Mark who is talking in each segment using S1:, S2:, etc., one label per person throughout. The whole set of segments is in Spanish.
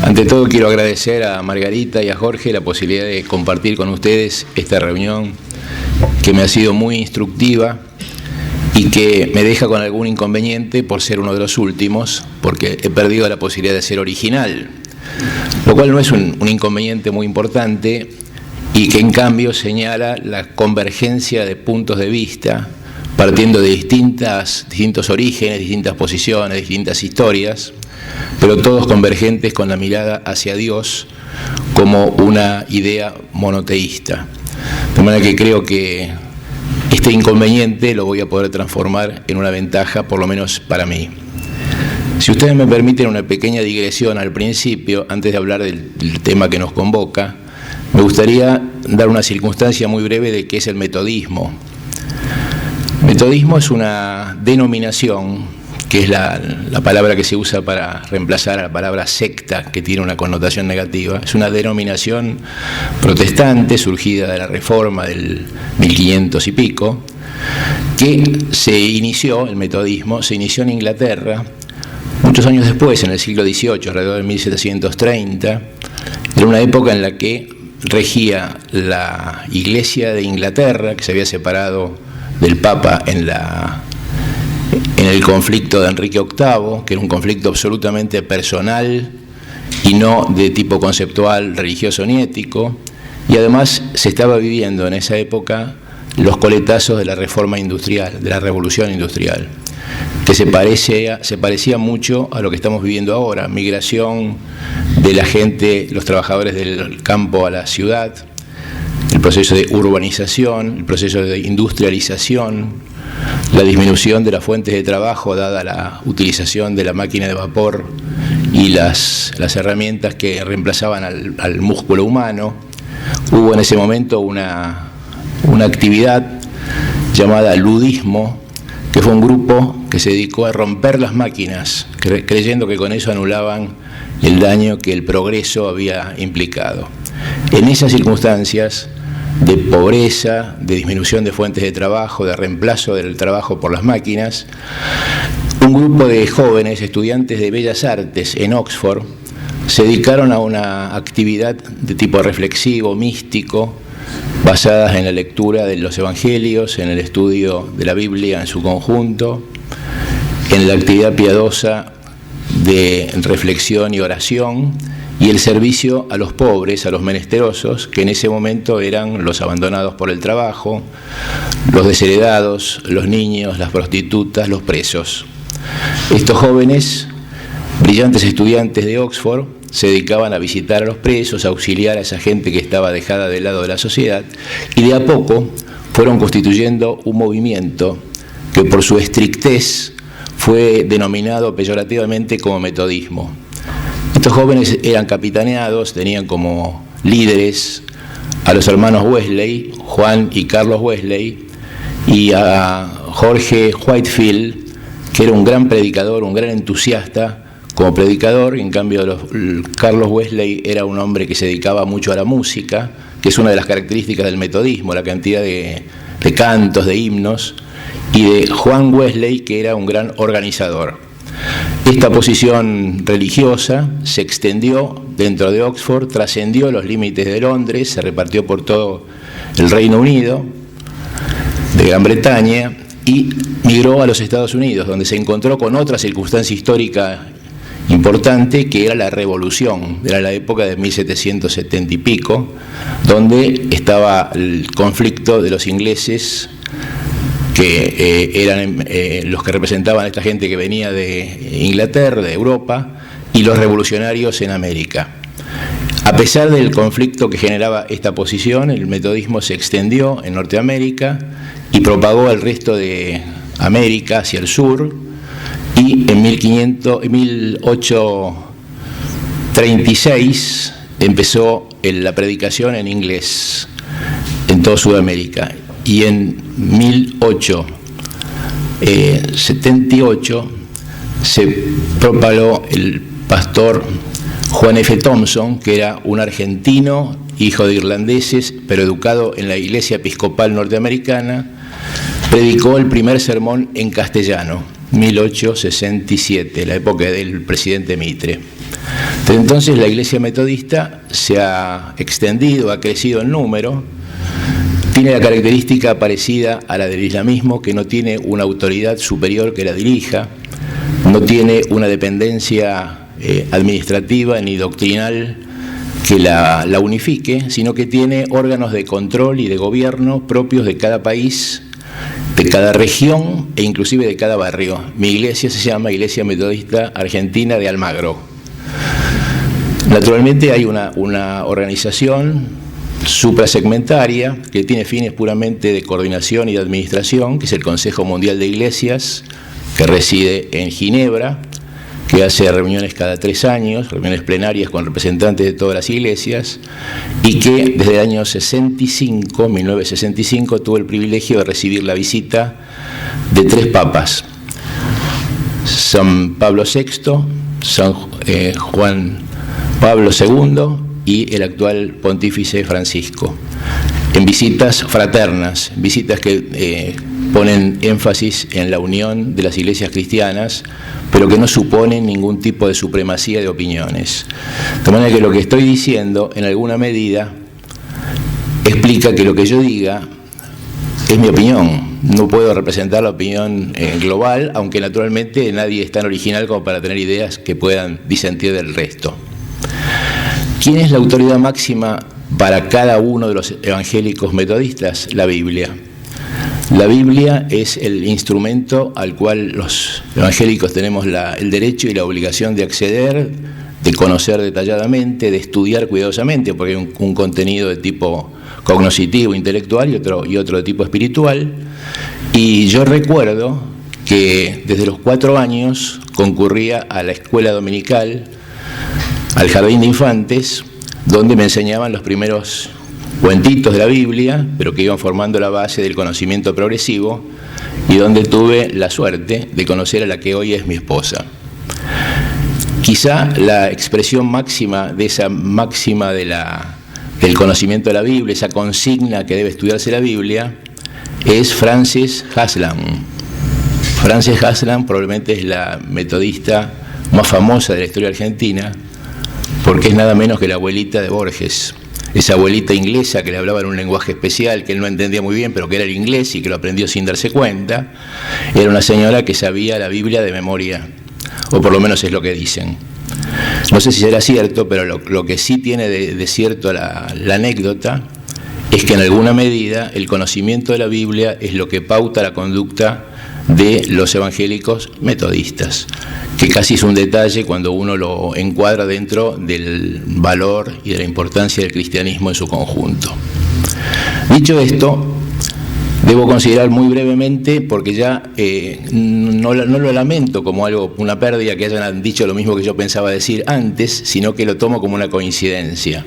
S1: Ante todo quiero agradecer a Margarita y a Jorge la posibilidad de compartir con ustedes esta reunión que me ha sido muy instructiva y que me deja con algún inconveniente por ser uno de los últimos, porque he perdido la posibilidad de ser original, lo cual no es un inconveniente muy importante y que en cambio señala la convergencia de puntos de vista partiendo de distintos orígenes, distintas posiciones, distintas historias, pero todos convergentes con la mirada hacia Dios como una idea monoteísta. De manera que creo que este inconveniente lo voy a poder transformar en una ventaja, por lo menos para mí. Si ustedes me permiten una pequeña digresión al principio, antes de hablar del tema que nos convoca, me gustaría dar una circunstancia muy breve de qué es el metodismo. Metodismo es una denominación, que es la palabra que se usa para reemplazar a la palabra secta, que tiene una connotación negativa. Es una denominación protestante, surgida de la Reforma del 1500 y pico, que el metodismo se inició en Inglaterra, muchos años después, en el siglo XVIII, alrededor de 1730, era una época en la que regía la Iglesia de Inglaterra, que se había separado del Papa en el conflicto de Enrique VIII, que era un conflicto absolutamente personal y no de tipo conceptual, religioso ni ético, y además se estaba viviendo en esa época los coletazos de la reforma industrial, de la revolución industrial, que se parecía mucho a lo que estamos viviendo ahora: migración de la gente, los trabajadores del campo a la ciudad, el proceso de urbanización, el proceso de industrialización, la disminución de las fuentes de trabajo dada la utilización de la máquina de vapor y las herramientas que reemplazaban al músculo humano. Hubo en ese momento una actividad llamada ludismo, que fue un grupo que se dedicó a romper las máquinas, creyendo que con eso anulaban el daño que el progreso había implicado. En esas circunstancias de pobreza, de disminución de fuentes de trabajo, de reemplazo del trabajo por las máquinas, un grupo de jóvenes estudiantes de Bellas Artes en Oxford se dedicaron a una actividad de tipo reflexivo, místico, basadas en la lectura de los Evangelios, en el estudio de la Biblia en su conjunto, en la actividad piadosa de reflexión y oración, y el servicio a los pobres, a los menesterosos, que en ese momento eran los abandonados por el trabajo, los desheredados, los niños, las prostitutas, los presos. Estos jóvenes, brillantes estudiantes de Oxford, se dedicaban a visitar a los presos, a auxiliar a esa gente que estaba dejada de lado de la sociedad, y de a poco fueron constituyendo un movimiento que por su estrictez fue denominado peyorativamente como metodismo. Estos jóvenes eran capitaneados, tenían como líderes a los hermanos Wesley, Juan y Carlos Wesley, y a Jorge Whitefield, que era un gran predicador, un gran entusiasta como predicador. En cambio, Carlos Wesley era un hombre que se dedicaba mucho a la música, que es una de las características del metodismo, la cantidad de cantos, de himnos, y de Juan Wesley, que era un gran organizador. Esta posición religiosa se extendió dentro de Oxford, trascendió los límites de Londres, se repartió por todo el Reino Unido, de Gran Bretaña, y migró a los Estados Unidos, donde se encontró con otra circunstancia histórica importante, que era la Revolución. Era la época de 1770 y pico, donde estaba el conflicto de los ingleses, que eran los que representaban a esta gente que venía de Inglaterra, de Europa, y los revolucionarios en América. A pesar del conflicto que generaba esta posición, el metodismo se extendió en Norteamérica y propagó al resto de América hacia el sur, y en 1836 empezó la predicación en inglés en toda Sudamérica. Y en 1878 se propaló el pastor Juan F. Thompson, que era un argentino, hijo de irlandeses, pero educado en la Iglesia Episcopal Norteamericana. Predicó el primer sermón en castellano, 1867, la época del presidente Mitre. Desde entonces la Iglesia Metodista se ha extendido, ha crecido en número, tiene la característica parecida a la del islamismo, que no tiene una autoridad superior que la dirija, no tiene una dependencia administrativa ni doctrinal que la unifique, sino que tiene órganos de control y de gobierno propios de cada país, de cada región e inclusive de cada barrio. Mi iglesia se llama Iglesia Metodista Argentina de Almagro. Naturalmente hay una organización suprasegmentaria que tiene fines puramente de coordinación y de administración, que es el Consejo Mundial de Iglesias, que reside en Ginebra, que hace reuniones cada 3 años, reuniones plenarias con representantes de todas las iglesias, y que desde el año 1965, tuvo el privilegio de recibir la visita de 3 papas: San Pablo VI, San Juan Pablo II y el actual pontífice Francisco, en visitas fraternas, visitas que ponen énfasis en la unión de las iglesias cristianas, pero que no suponen ningún tipo de supremacía de opiniones. De manera que lo que estoy diciendo, en alguna medida, explica que lo que yo diga es mi opinión. No puedo representar la opinión global, aunque naturalmente nadie es tan original como para tener ideas que puedan disentir del resto. ¿Quién es la autoridad máxima para cada uno de los evangélicos metodistas? La Biblia. La Biblia es el instrumento al cual los evangélicos tenemos el derecho y la obligación de acceder, de conocer detalladamente, de estudiar cuidadosamente, porque hay un contenido de tipo cognoscitivo, intelectual y otro de tipo espiritual. Y yo recuerdo que desde los 4 años concurría a la escuela dominical, al jardín de infantes, donde me enseñaban los primeros cuentitos de la Biblia, pero que iban formando la base del conocimiento progresivo, y donde tuve la suerte de conocer a la que hoy es mi esposa. Quizá la expresión máxima de esa máxima del conocimiento de la Biblia, esa consigna que debe estudiarse la Biblia, es Frances Haslam. Frances Haslam probablemente es la metodista más famosa de la historia argentina, porque es nada menos que la abuelita de Borges. Esa abuelita inglesa que le hablaba en un lenguaje especial que él no entendía muy bien, pero que era el inglés y que lo aprendió sin darse cuenta, era una señora que sabía la Biblia de memoria, o por lo menos es lo que dicen. No sé si será cierto, pero lo que sí tiene de cierto la anécdota es que en alguna medida el conocimiento de la Biblia es lo que pauta la conducta de los evangélicos metodistas, que casi es un detalle cuando uno lo encuadra dentro del valor y de la importancia del cristianismo en su conjunto. Dicho esto, debo considerar muy brevemente, porque ya no lo lamento como una pérdida que hayan dicho lo mismo que yo pensaba decir antes, sino que lo tomo como una coincidencia.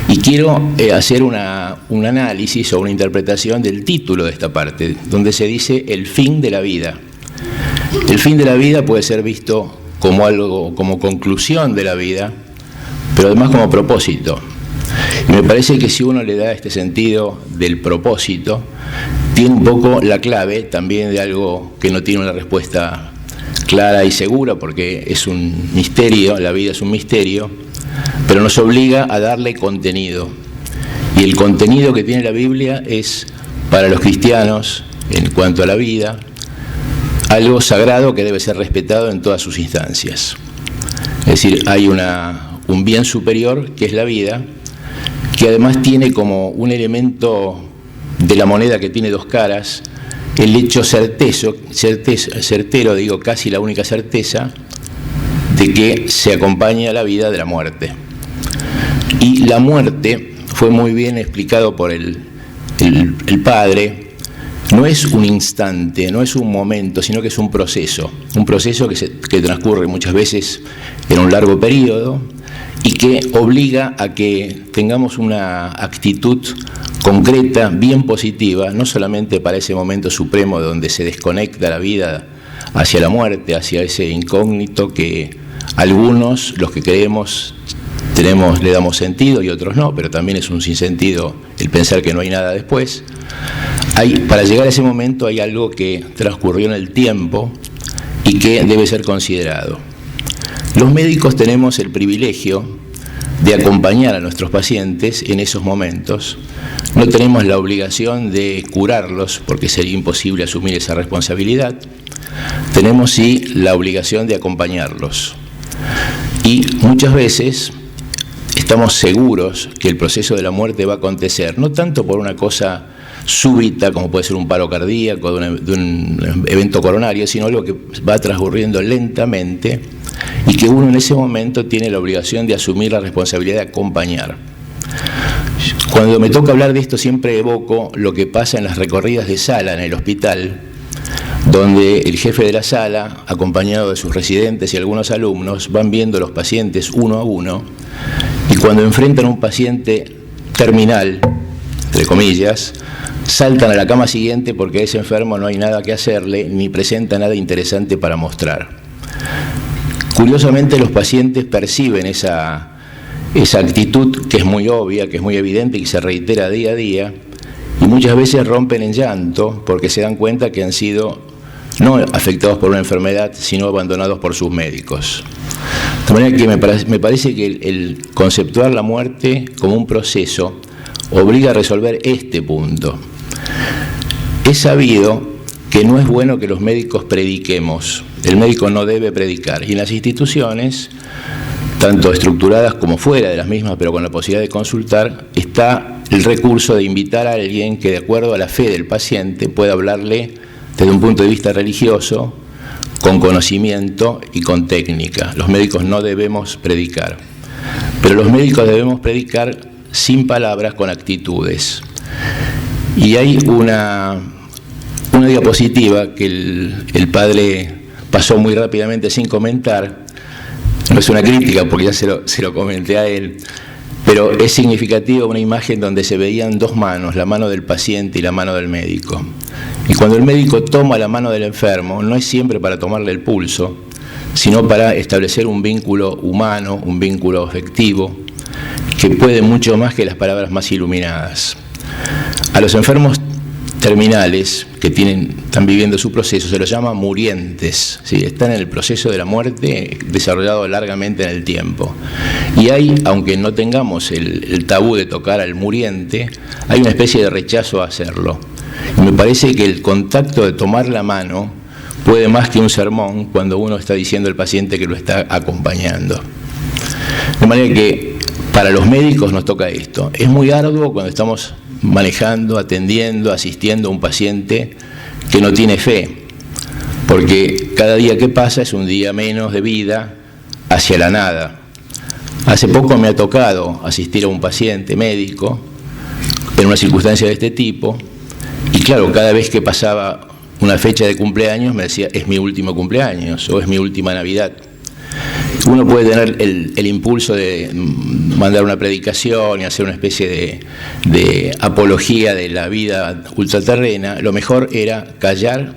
S1: Y quiero hacer un análisis o una interpretación del título de esta parte, donde se dice el fin de la vida. El fin de la vida puede ser visto como conclusión de la vida, pero además como propósito. Y me parece que si uno le da este sentido del propósito, tiene un poco la clave también de algo que no tiene una respuesta clara y segura, porque es un misterio, la vida es un misterio, pero nos obliga a darle contenido. Y el contenido que tiene la Biblia es, para los cristianos, en cuanto a la vida, algo sagrado que debe ser respetado en todas sus instancias. Es decir, hay un bien superior, que es la vida, que además tiene como un elemento de la moneda que tiene 2 caras, el hecho certero, digo casi la única certeza, de que se acompaña la vida de la muerte. Y la muerte, fue muy bien explicado por el padre, no es un instante, no es un momento, sino que es un proceso que transcurre muchas veces en un largo periodo y que obliga a que tengamos una actitud concreta, bien positiva, no solamente para ese momento supremo donde se desconecta la vida hacia la muerte, hacia ese incógnito que algunos, los que creemos, le damos sentido y otros no, pero también es un sinsentido el pensar que no hay nada después. Para llegar a ese momento hay algo que transcurrió en el tiempo y que debe ser considerado. Los médicos tenemos el privilegio de acompañar a nuestros pacientes en esos momentos. No tenemos la obligación de curarlos, porque sería imposible asumir esa responsabilidad. Tenemos sí la obligación de acompañarlos. Y muchas veces estamos seguros que el proceso de la muerte va a acontecer, no tanto por una cosa súbita, como puede ser un paro cardíaco, de un evento coronario, sino algo que va transcurriendo lentamente y que uno en ese momento tiene la obligación de asumir la responsabilidad de acompañar. Cuando me toca hablar de esto siempre evoco lo que pasa en las recorridas de sala en el hospital, donde el jefe de la sala, acompañado de sus residentes y algunos alumnos, van viendo a los pacientes uno a uno, y cuando enfrentan a un paciente terminal, entre comillas, saltan a la cama siguiente porque a ese enfermo no hay nada que hacerle ni presenta nada interesante para mostrar. Curiosamente, los pacientes perciben esa actitud que es muy obvia, que es muy evidente y que se reitera día a día, y muchas veces rompen en llanto porque se dan cuenta que han sido no afectados por una enfermedad, sino abandonados por sus médicos. De manera que me parece que el conceptuar la muerte como un proceso obliga a resolver este punto. Es sabido que no es bueno que los médicos prediquemos. El médico no debe predicar. Y en las instituciones, tanto estructuradas como fuera de las mismas, pero con la posibilidad de consultar, está el recurso de invitar a alguien que, de acuerdo a la fe del paciente, pueda hablarle desde un punto de vista religioso, con conocimiento y con técnica. Los médicos no debemos predicar, pero los médicos debemos predicar sin palabras, con actitudes. Y hay una diapositiva que el padre pasó muy rápidamente sin comentar. No es una crítica porque ya se lo comenté a él, pero es significativa una imagen donde se veían dos manos, la mano del paciente y la mano del médico. Y cuando el médico toma la mano del enfermo, no es siempre para tomarle el pulso, sino para establecer un vínculo humano, un vínculo afectivo, que puede mucho más que las palabras más iluminadas. A los enfermos terminales que están viviendo su proceso se los llama murientes, ¿sí? Están en el proceso de la muerte desarrollado largamente en el tiempo. Y hay, aunque no tengamos el tabú de tocar al muriente, hay una especie de rechazo a hacerlo. Y me parece que el contacto de tomar la mano puede más que un sermón cuando uno está diciendo al paciente que lo está acompañando. De manera que para los médicos nos toca esto. Es muy arduo cuando estamos manejando, atendiendo, asistiendo a un paciente que no tiene fe, porque cada día que pasa es un día menos de vida hacia la nada. Hace poco me ha tocado asistir a un paciente médico en una circunstancia de este tipo, y claro, cada vez que pasaba una fecha de cumpleaños me decía, es mi último cumpleaños o es mi última Navidad. Uno puede tener el impulso de mandar una predicación y hacer una especie de apología de la vida ultraterrena. Lo mejor era callar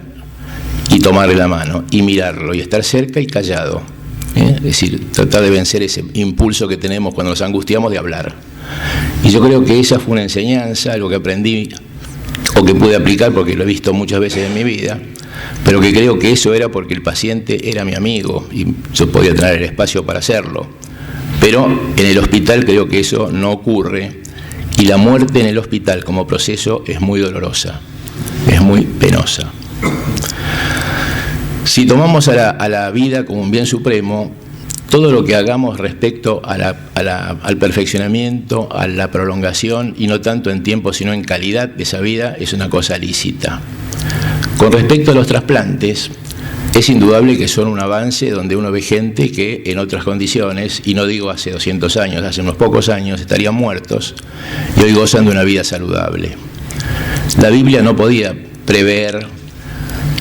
S1: y tomarle la mano y mirarlo y estar cerca y callado. Es decir, tratar de vencer ese impulso que tenemos cuando nos angustiamos de hablar. Y yo creo que esa fue una enseñanza, algo que aprendí o que pude aplicar porque lo he visto muchas veces en mi vida, pero que creo que eso era porque el paciente era mi amigo y yo podía tener el espacio para hacerlo. Pero en el hospital creo que eso no ocurre, y la muerte en el hospital como proceso es muy dolorosa, es muy penosa. Si tomamos a la vida como un bien supremo, todo lo que hagamos respecto al perfeccionamiento, a la prolongación, y no tanto en tiempo sino en calidad de esa vida, es una cosa lícita. Con respecto a los trasplantes, es indudable que son un avance donde uno ve gente que en otras condiciones, y no digo hace 200 años, hace unos pocos años, estarían muertos y hoy gozan de una vida saludable. La Biblia no podía prever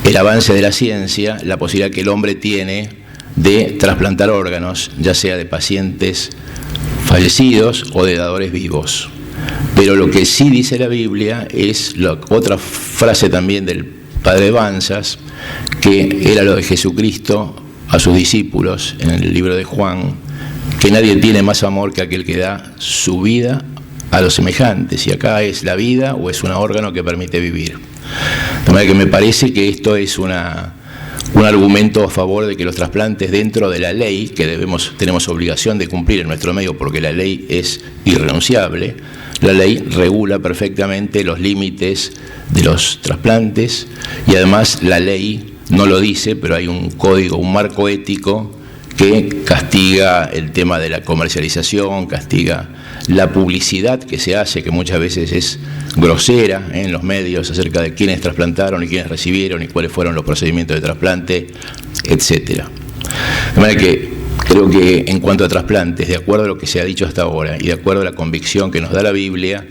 S1: el avance de la ciencia, la posibilidad que el hombre tiene de trasplantar órganos, ya sea de pacientes fallecidos o de dadores vivos. Pero lo que sí dice la Biblia es otra frase también del padre Banzas, que era lo de Jesucristo a sus discípulos en el libro de Juan, que nadie tiene más amor que aquel que da su vida a los semejantes, y acá es la vida o es un órgano que permite vivir. De manera que me parece que esto es una un argumento a favor de que los trasplantes dentro de la ley, que tenemos obligación de cumplir en nuestro medio porque la ley es irrenunciable, la ley regula perfectamente los límites de los trasplantes y además la ley no lo dice, pero hay un código, un marco ético que castiga el tema de la comercialización, castiga la publicidad que se hace, que muchas veces es grosera en los medios acerca de quiénes trasplantaron y quiénes recibieron y cuáles fueron los procedimientos de trasplante, etcétera. De manera que creo que en cuanto a trasplantes, de acuerdo a lo que se ha dicho hasta ahora y de acuerdo a la convicción que nos da la Biblia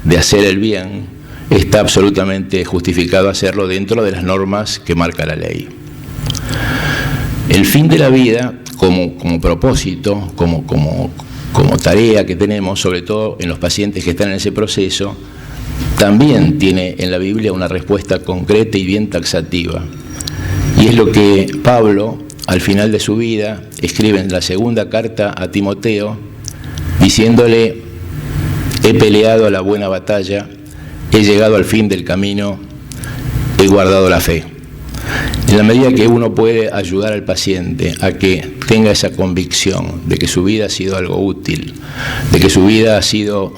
S1: de hacer el bien, está absolutamente justificado hacerlo dentro de las normas que marca la ley. El fin de la vida, como propósito, como tarea que tenemos, sobre todo en los pacientes que están en ese proceso, también tiene en la Biblia una respuesta concreta y bien taxativa. Y es lo que Pablo, al final de su vida, escribe en la segunda carta a Timoteo, diciéndole: he peleado la buena batalla, he llegado al fin del camino, he guardado la fe. En la medida que uno puede ayudar al paciente a que tenga esa convicción de que su vida ha sido algo útil, de que su vida ha sido,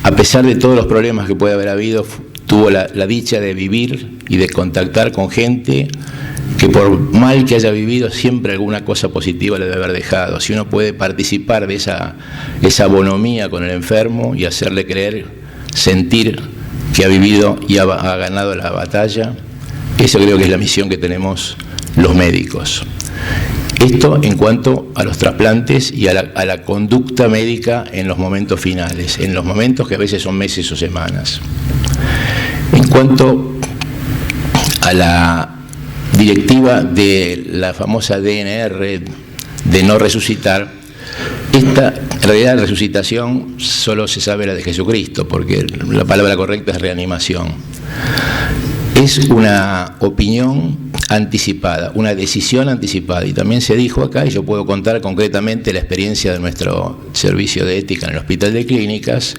S1: a pesar de todos los problemas que puede haber habido, tuvo la dicha de vivir y de contactar con gente que por mal que haya vivido, siempre alguna cosa positiva le debe haber dejado. Si uno puede participar de esa bonomía con el enfermo y hacerle creer, sentir que ha vivido y ha ganado la batalla, eso creo que es la misión que tenemos los médicos. Esto en cuanto a los trasplantes y a la conducta médica en los momentos finales, en los momentos que a veces son meses o semanas. En cuanto a la directiva de la famosa DNR de no resucitar, en realidad la resucitación solo se sabe la de Jesucristo, porque la palabra correcta es reanimación. Es una opinión anticipada, una decisión anticipada, y también se dijo acá, y yo puedo contar concretamente la experiencia de nuestro servicio de ética en el Hospital de Clínicas,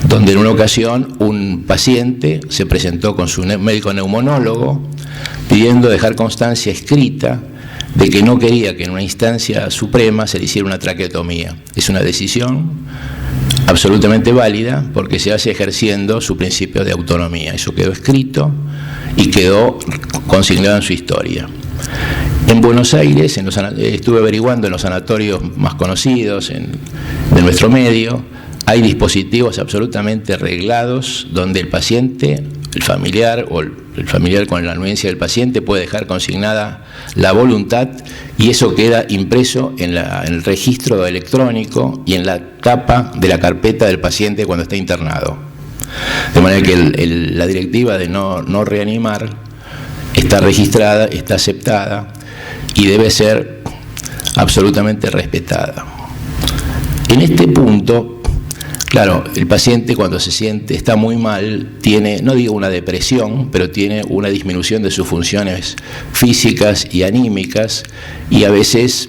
S1: donde en una ocasión un paciente se presentó con su médico neumonólogo pidiendo dejar constancia escrita de que no quería que en una instancia suprema se le hiciera una traqueotomía. Es una decisión absolutamente válida porque se hace ejerciendo su principio de autonomía. Eso quedó escrito y quedó consignado en su historia. En Buenos Aires, estuve averiguando en los sanatorios más conocidos de nuestro medio, hay dispositivos absolutamente reglados donde el paciente, el familiar o el familiar con la anuencia del paciente puede dejar consignada la voluntad y eso queda impreso en el registro electrónico y en la tapa de la carpeta del paciente cuando está internado. De manera que la directiva de no reanimar está registrada, está aceptada y debe ser absolutamente respetada. En este punto, claro, el paciente cuando se siente, está muy mal, tiene, no digo una depresión, pero tiene una disminución de sus funciones físicas y anímicas y a veces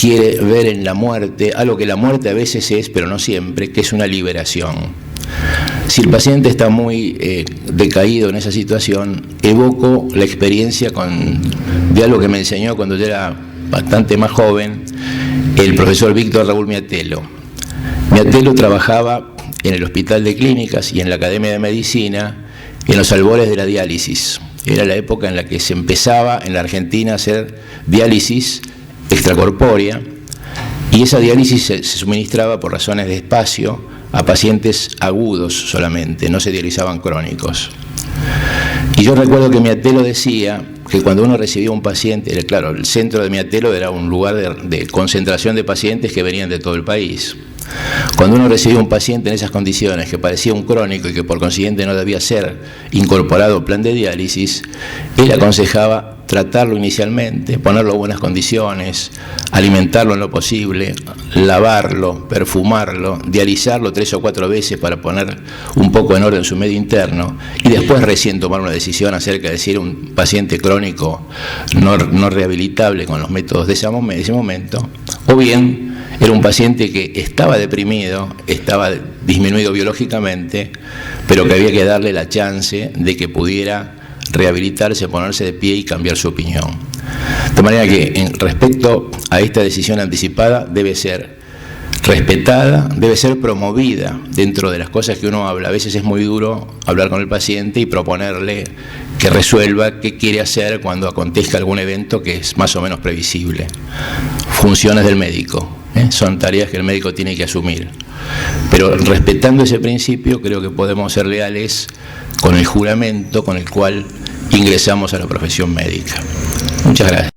S1: quiere ver en la muerte, algo que la muerte a veces es, pero no siempre, que es una liberación. Si el paciente está muy decaído en esa situación, evoco la experiencia de algo que me enseñó cuando yo era bastante más joven, el profesor Víctor Raúl Miatelo. Miatelo trabajaba en el Hospital de Clínicas y en la Academia de Medicina en los albores de la diálisis. Era la época en la que se empezaba en la Argentina a hacer diálisis extracorpórea y esa diálisis se suministraba por razones de espacio a pacientes agudos solamente, no se dializaban crónicos. Y yo recuerdo que Miatelo decía que cuando uno recibía un paciente, claro, el centro de Miatelo era un lugar de concentración de pacientes que venían de todo el país. Cuando uno recibía un paciente en esas condiciones que parecía un crónico y que por consiguiente no debía ser incorporado al plan de diálisis, él aconsejaba tratarlo inicialmente, ponerlo en buenas condiciones, alimentarlo en lo posible, lavarlo, perfumarlo, dializarlo 3 o 4 veces para poner un poco en orden su medio interno y después recién tomar una decisión acerca de si era un paciente crónico no rehabilitable con los métodos de ese momento, o bien era un paciente que estaba deprimido, estaba disminuido biológicamente, pero que había que darle la chance de que pudiera rehabilitarse, ponerse de pie y cambiar su opinión. De manera que, respecto a esta decisión anticipada, debe ser respetada, debe ser promovida dentro de las cosas que uno habla. A veces es muy duro hablar con el paciente y proponerle que resuelva qué quiere hacer cuando acontezca algún evento que es más o menos previsible. Funciones del médico, son tareas que el médico tiene que asumir. Pero respetando ese principio, creo que podemos ser leales con el juramento con el cual ingresamos a la profesión médica. Muchas gracias.